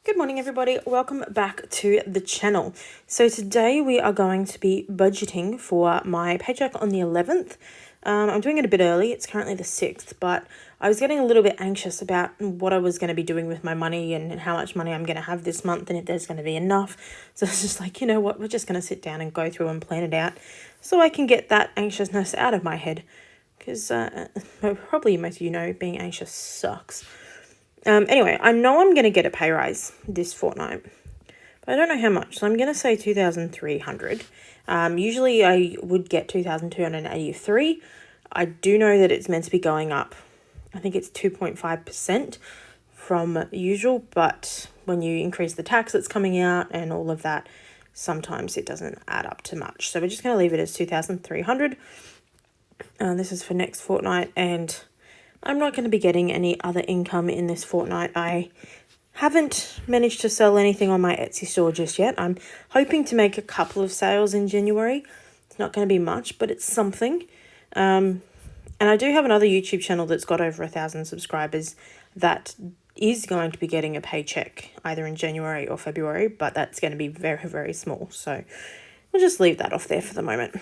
Good morning, everybody. Welcome back to the channel. So today we are going to be budgeting for my paycheck on the 11th. I'm doing it a bit early. It's currently the 6th, but I was getting a little bit anxious about what I was going to be doing with my money and how much money I'm going to have this month and if there's going to be enough. So it's just like, you know what, we're just going to sit down and go through and plan it out so I can get that anxiousness out of my head. Because probably most of you know being anxious sucks. Anyway, I know I'm going to get a pay rise this fortnight, but I don't know how much. So I'm going to say 2,300. Usually I would get 2,283. I do know that it's meant to be going up. I think it's 2.5% from usual, but when you increase the tax that's coming out and all of that, sometimes it doesn't add up to much. So we're just going to leave it as 2,300. This is for next fortnight, and I'm not going to be getting any other income in this fortnight. I haven't managed to sell anything on my Etsy store just yet. I'm hoping to make a couple of sales in January. It's not going to be much, but it's something. And I do have another YouTube channel that's got over 1,000 subscribers that is going to be getting a paycheck either in January or February, but that's going to be very, very small. So we'll just leave that off there for the moment.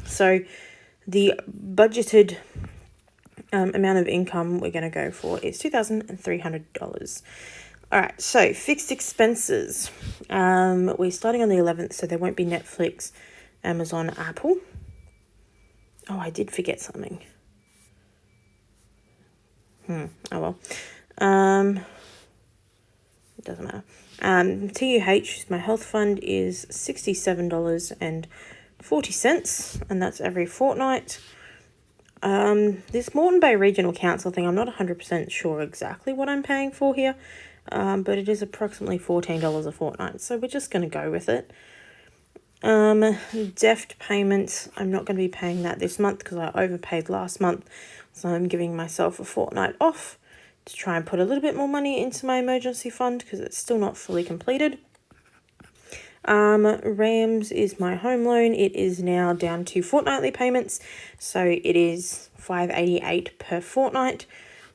So the budgeted amount of income we're going to go for is $2,300. All right, so fixed expenses. We're starting on the 11th, so there won't be Netflix, Amazon, Apple. Oh, I did forget something. Oh well. It doesn't matter. TUH, my health fund, is $67.40, and that's every fortnight. This Moreton Bay Regional Council thing, I'm not 100% sure exactly what I'm paying for here, but it is approximately $14 a fortnight, so we're just going to go with it. Deft payments, I'm not going to be paying that this month because I overpaid last month, so I'm giving myself a fortnight off to try and put a little bit more money into my emergency fund because it's still not fully completed. Rams is my home loan. It is now down to fortnightly payments, so it is $588 per fortnight,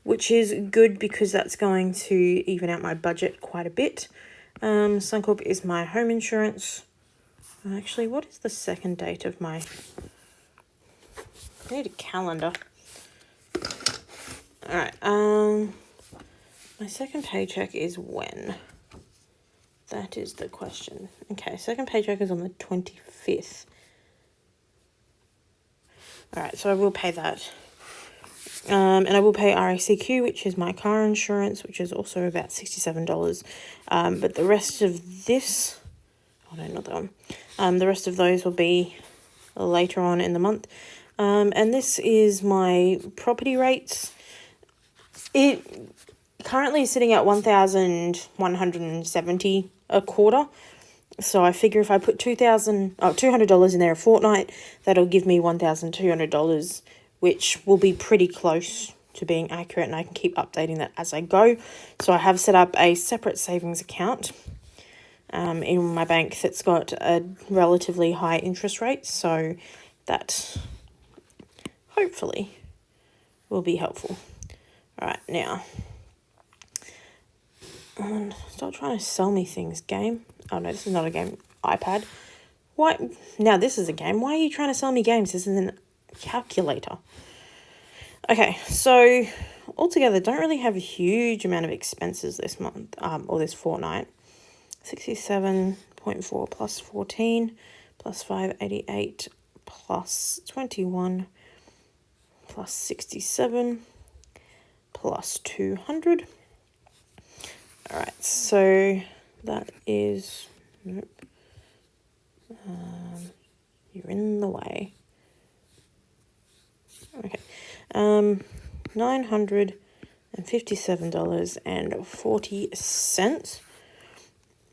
which is good because that's going to even out my budget quite a bit. Suncorp is my home insurance. Actually, what is the second date of my... I need a calendar. Alright, my second paycheck is when? That is the question. Okay, second paycheck is on the 25th. Alright, so I will pay that. And I will pay RACQ, which is my car insurance, which is also about $67. But the rest of this... Oh, no, not that one. The rest of those will be later on in the month. And this is my property rates. It currently is sitting at $1,170 a quarter. So I figure if I put $200 in there a fortnight, that'll give me $1,200, which will be pretty close to being accurate, and I can keep updating that as I go. So I have set up a separate savings account in my bank that's got a relatively high interest rate, so that hopefully will be helpful. All right, now, stop trying to sell me things, game. Oh no, this is not a game. iPad. Why? Now this is a game. Why are you trying to sell me games? This is a calculator. Okay, so altogether, don't really have a huge amount of expenses this month, or this fortnight. 67.4 plus 14 plus 588 plus 21 plus 67 plus 200. All right, so that is, nope, you're in the way. Okay, $957.40.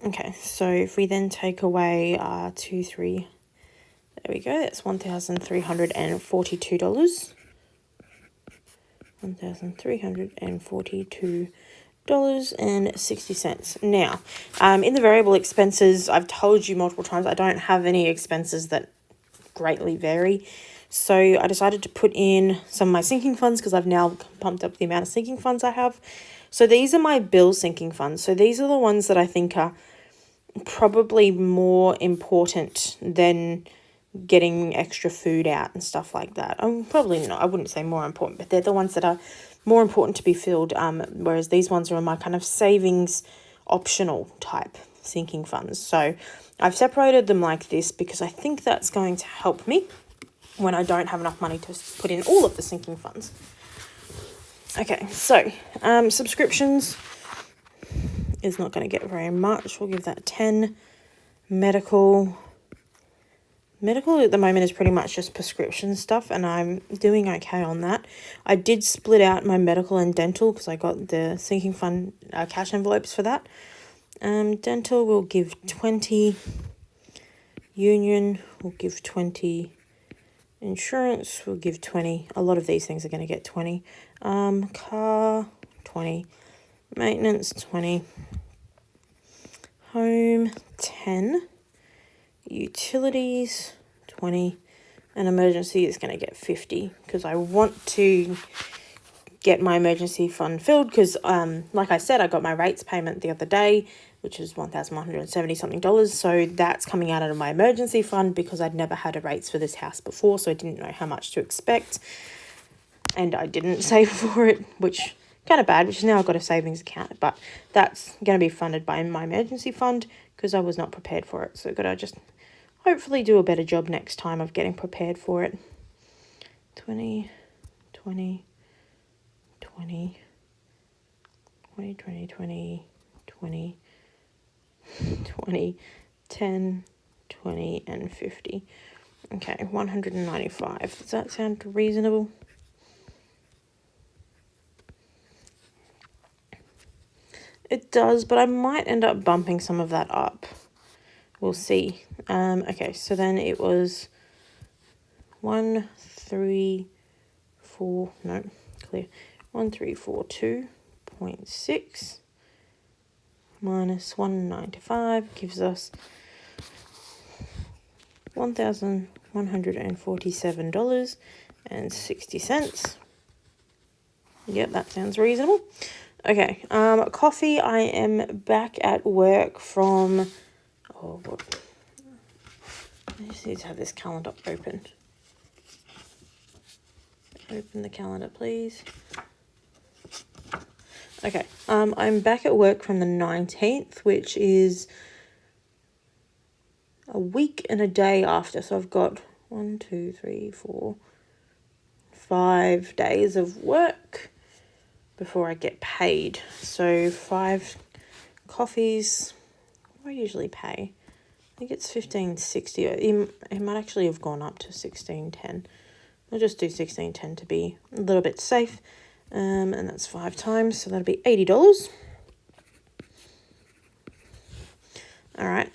Okay, so if we then take away 2, 3, there we go, that's $1,342. $1,342.60. Now, in the variable expenses, I've told you multiple times I don't have any expenses that greatly vary. So I decided to put in some of my sinking funds because I've now pumped up the amount of sinking funds I have. So these are my bill sinking funds. So these are the ones that I think are probably more important than getting extra food out and stuff like that. Probably not, I wouldn't say more important, but they're the ones that are more important to be filled, whereas these ones are my kind of savings optional type sinking funds. So I've separated them like this because I think that's going to help me when I don't have enough money to put in all of the sinking funds. Okay, so subscriptions is not going to get very much. We'll give that 10. Medical at the moment is pretty much just prescription stuff, and I'm doing okay on that. I did split out my medical and dental because I got the sinking fund cash envelopes for that. Dental will give 20. Union will give 20. Insurance will give 20. A lot of these things are going to get 20. Car, 20. Maintenance, 20. Home, 10. Utilities, 20. And emergency is going to get 50 because I want to get my emergency fund filled because, like I said, I got my rates payment the other day, which is $1,170 something. So that's coming out of my emergency fund because I'd never had a rates for this house before, so I didn't know how much to expect. And I didn't save for it, which kind of bad, which is now I've got a savings account, but that's going to be funded by my emergency fund because I was not prepared for it. So I've got to just hopefully do a better job next time of getting prepared for it. 20, 20, 20, 20, 20, 20, 20, 20, 10, 20, and 50. Okay, 195. Does that sound reasonable? It does, but I might end up bumping some of that up. We'll see. Okay, so then it was 1342.6 minus 195 gives us $1,147.60. Yep, that sounds reasonable. Okay, coffee. I am back at work from, I just need to have this calendar open. Open the calendar, please. Okay, I'm back at work from the 19th, which is a week and a day after. So I've got 1, 2, 3, 4, 5 days of work before I get paid. So 5 coffees. What do I usually pay? I think it's $15.60. It might actually have gone up to $16.10. I'll just do $16.10 to be a little bit safe. And that's 5 times, so that'll be $80. All right,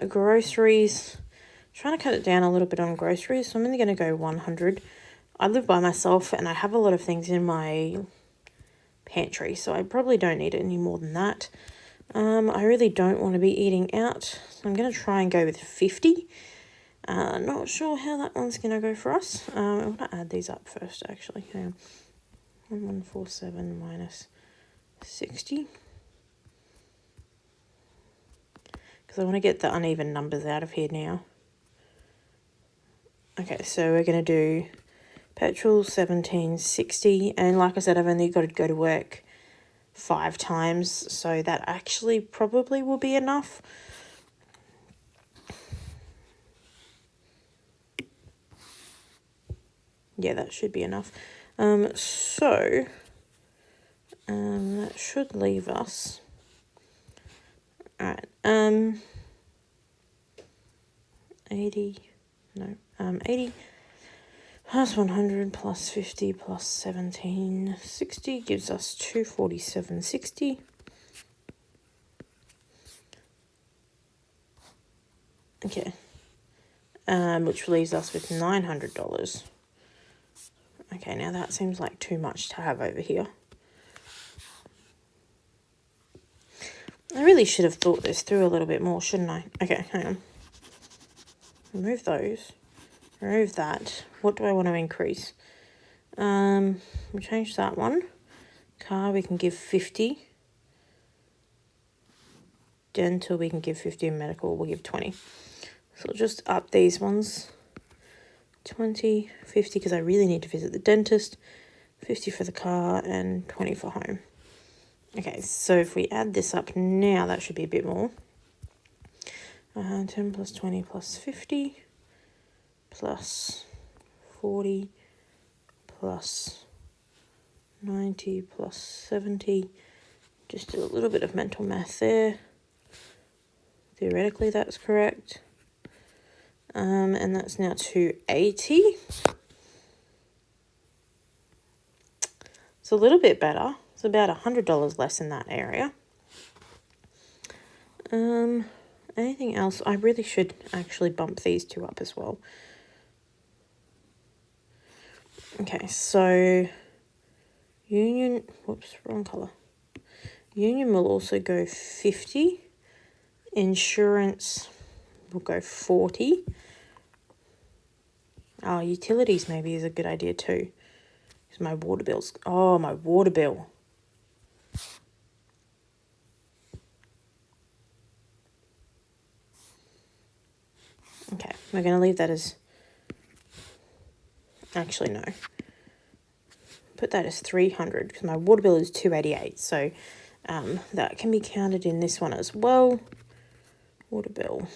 groceries. Trying to cut it down a little bit on groceries, so I'm only going to go 100. I live by myself and I have a lot of things in my pantry, so I probably don't need any more than that. I really don't want to be eating out, so I'm going to try and go with 50. Not sure how that one's going to go for us. I'm going to add these up first, actually. 1147 minus 60. Because I want to get the uneven numbers out of here now. Okay, so we're going to do petrol, 1760. And like I said, I've only got to go to work 5 times, so that actually probably will be enough. Yeah, that should be enough. So that should leave us. All right. 80 plus 100 plus 50 plus 1760 gives us 247.60. Okay. Which leaves us with $900. Okay, now that seems like too much to have over here. I really should have thought this through a little bit more, shouldn't I? Okay, hang on. Remove those. Remove that. What do I want to increase? We change that one. Car, we can give 50. dental, we can give 50, and medical, we'll give 20. So I'll just up these ones. 20, 50, because I really need to visit the dentist. 50 for the car, and 20 for home. Okay, so if we add this up now, that should be a bit more. 10 plus 20 plus 50 plus 40 plus 90 plus 70. Just do a little bit of mental math there. Theoretically, that's correct. And that's now 280. It's a little bit better. It's about $100 less in that area. Anything else? I really should actually bump these two up as well. Okay, so Union, whoops, wrong colour. Union will also go 50. Insurance will go 40. Oh, utilities maybe is a good idea too. Because my water bills. Oh, my water bill. Okay, we're going to leave that as... Actually, no. Put that as 300 because my water bill is 288. So that can be counted in this one as well. Water bill.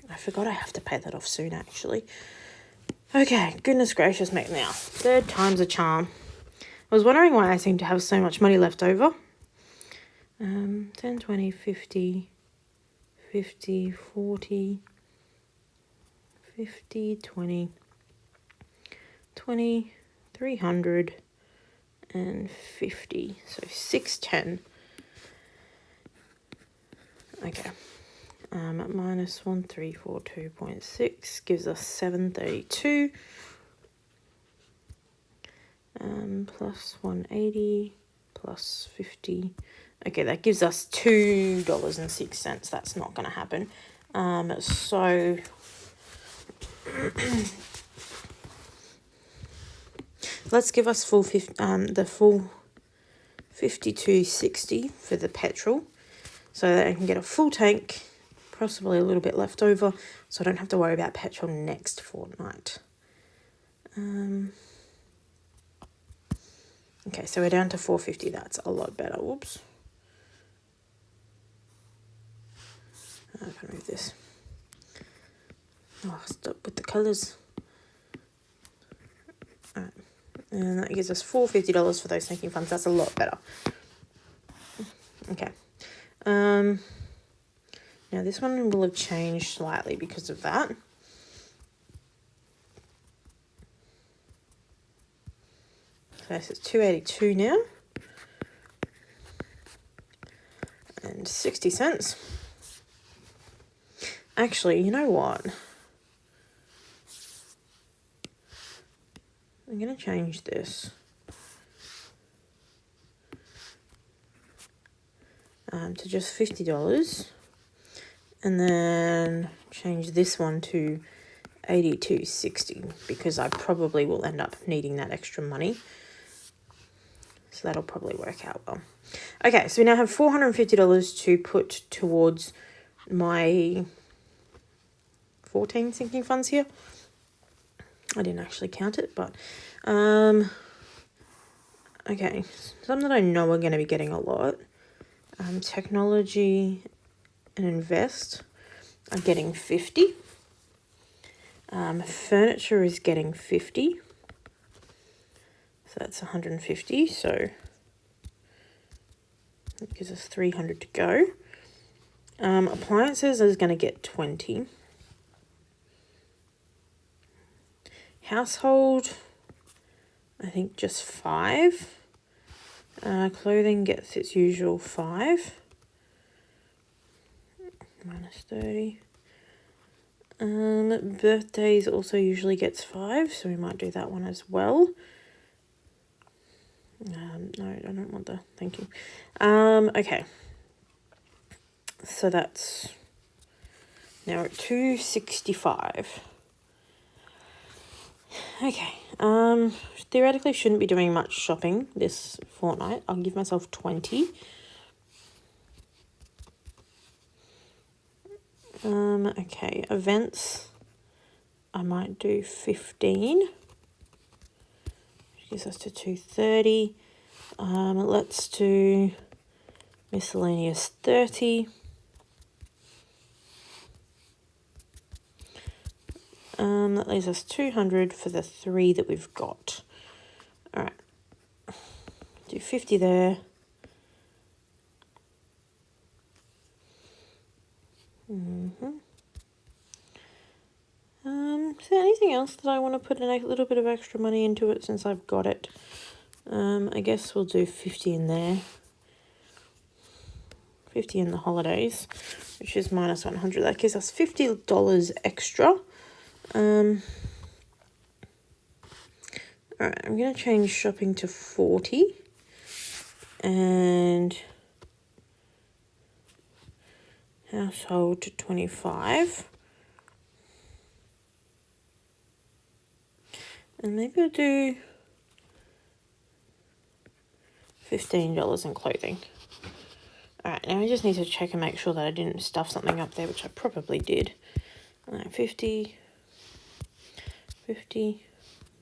I forgot I have to pay that off soon, actually. Okay, goodness gracious me now. Third time's a charm. I was wondering why I seem to have so much money left over. 10, 20, 50, 50, 40, 50, 20, 20, 300, and 50. So 610. Okay. Minus 1342.6 gives us 732. Plus 180 plus 50. Okay, that gives us $2.06. That's not going to happen. So let's give us the full 52.60 for the petrol, so that I can get a full tank, possibly a little bit left over, so I don't have to worry about petrol next fortnight. Okay, so we're down to 450. That's a lot better. Whoops. I can move this. Oh, stop with the colours. Alright. And that gives us $450 for those sinking funds. That's a lot better. Okay. Now this one will have changed slightly because of that. So this is 282 now. And 60 cents. Actually, you know what? I'm going to change this. To just $50. And then change this one to $82.60 because I probably will end up needing that extra money. So that'll probably work out well. Okay, so we now have $450 to put towards my 14 sinking funds here. I didn't actually count it, but okay, some that I know are going to be getting a lot. Technology and invest are getting 50. Furniture is getting 50. So that's 150. So that gives us 300 to go. Appliances is going to get 20. Household, I think just 5. Clothing gets its usual 5. Minus 30. Birthdays also usually gets 5, so we might do that one as well. No, I don't want the, thank you. Okay. So that's now at 265. Okay. Theoretically shouldn't be doing much shopping this fortnight. I'll give myself 20. Okay, events. I might do 15. Which gives us to 230. Let's do miscellaneous 30. That leaves us 200 for the 3 that we've got. All right, do 50 there. Is there anything else that I want to put a little bit of extra money into it since I've got it? I guess we'll do 50 in there. 50 in the holidays, which is minus 100. That gives us $50 extra. All right, I'm going to change shopping to 40 and household to 25. And maybe I'll do $15 in clothing. All right, now I just need to check and make sure that I didn't stuff something up there, which I probably did. All right, 50,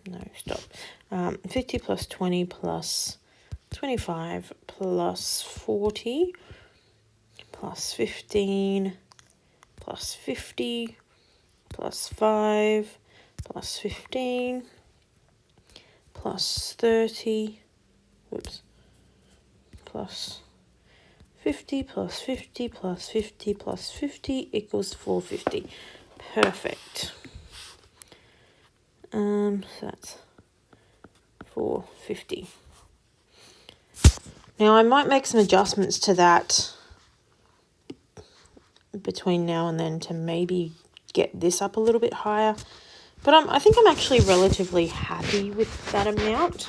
no, stop. 50 plus 20 plus 25 plus 40 plus 15 plus 50 plus 5 plus 15 plus 30, whoops, plus 50 plus 50 plus 50 plus 50 equals 450. Perfect. So that's 450. Now I might make some adjustments to that between now and then to maybe get this up a little bit higher. But I think I'm actually relatively happy with that amount.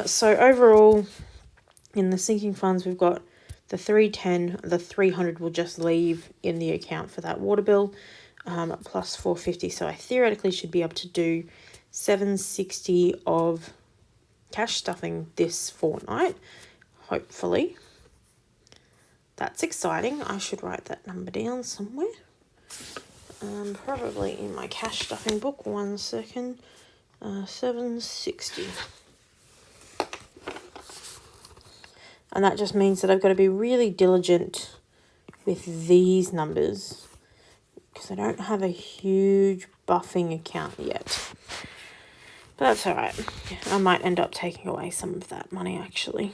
So overall, in the sinking funds, we've got the 310, the 300 will just leave in the account for that water bill, plus 450. So I theoretically should be able to do 760 of cash stuffing this fortnight, hopefully. That's exciting. I should write that number down somewhere. Probably in my cash stuffing book. 1 second. 760. And that just means that I've got to be really diligent with these numbers because I don't have a huge buffing account yet. But that's all right. I might end up taking away some of that money actually.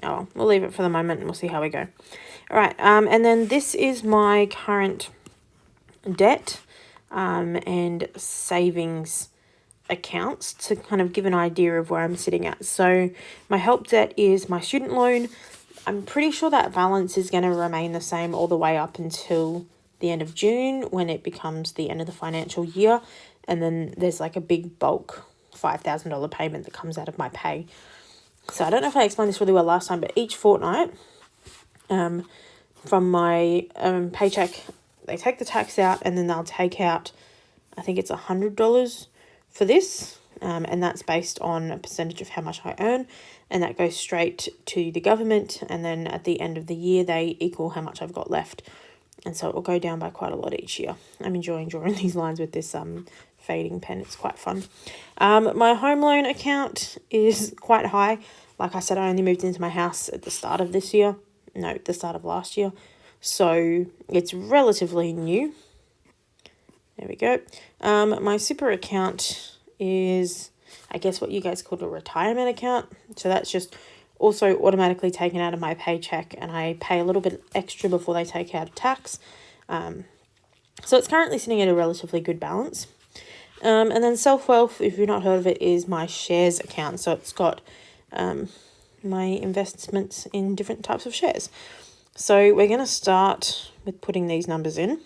Oh, we'll leave it for the moment and we'll see how we go. All right, and then this is my current debt and savings accounts to kind of give an idea of where I'm sitting at. So my help debt is my student loan. I'm pretty sure that balance is going to remain the same all the way up until the end of June when it becomes the end of the financial year. And then there's like a big bulk $5,000 payment that comes out of my pay. So I don't know if I explained this really well last time, but each fortnight from my paycheck, they take the tax out and then they'll take out, I think it's $100 for this. And that's based on a percentage of how much I earn. And that goes straight to the government. And then at the end of the year, they equal how much I've got left. And so it will go down by quite a lot each year. I'm enjoying drawing these lines with this fading pen. It's quite fun. My home loan account is quite high. Like I said, I only moved into my house at the start of this year. No, the start of last year. So it's relatively new. There we go. My super account is, I guess, what you guys call a retirement account. So that's just also automatically taken out of my paycheck, and I pay a little bit extra before they take out tax. So it's currently sitting at a relatively good balance. And then self-wealth, if you've not heard of it, is my shares account. So it's got my investments in different types of shares. So we're going to start with putting these numbers in.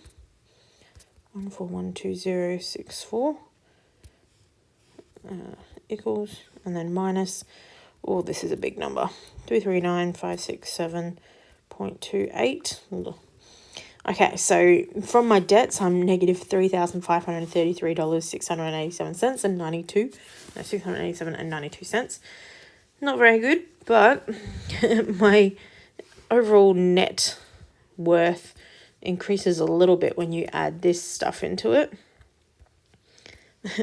141264 equals, and then minus, oh, this is a big number, 239,567.28. Okay, so from my debts, I'm negative $3,533.687 and 687 cents. Not very good, but my overall net worth increases a little bit when you add this stuff into it.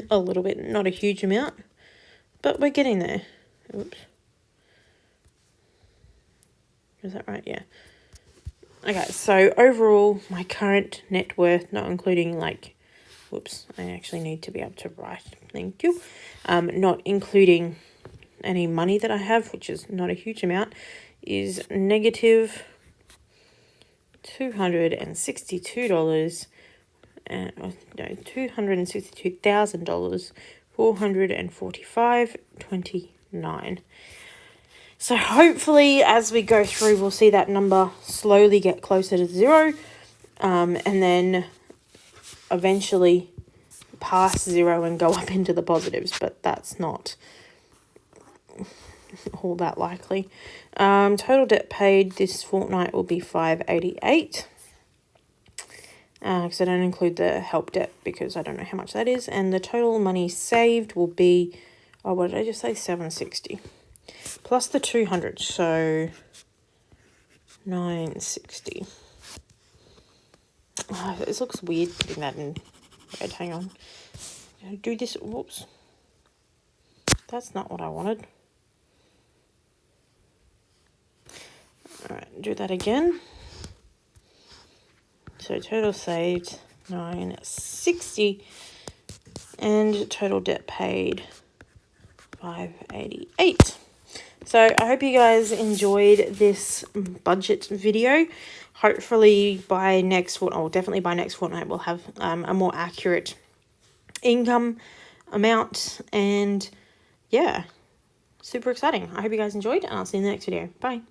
A little bit, not a huge amount, but we're getting there. Oops. Is that right? Yeah. Okay, so overall, my current net worth, not including like, whoops, I actually need to be able to write, thank you. Not including any money that I have, which is not a huge amount, is negative $262 and no, $262,000, $445.29. So hopefully as we go through, we'll see that number slowly get closer to zero, and then eventually pass zero and go up into the positives, but that's not all that likely. Total debt paid this fortnight will be $588. Because I don't include the help debt because I don't know how much that is. And the total money saved will be, oh, what did I just say? $760. Plus the 200, so $960. Oh, this looks weird putting that in red. Hang on. Do this. Whoops. That's not what I wanted. Alright, do that again. So total saved $960 and total debt paid $588. So I hope you guys enjoyed this budget video. Hopefully by next fortnight, or definitely by next fortnight, we'll have a more accurate income amount. And yeah, super exciting. I hope you guys enjoyed, and I'll see you in the next video. Bye.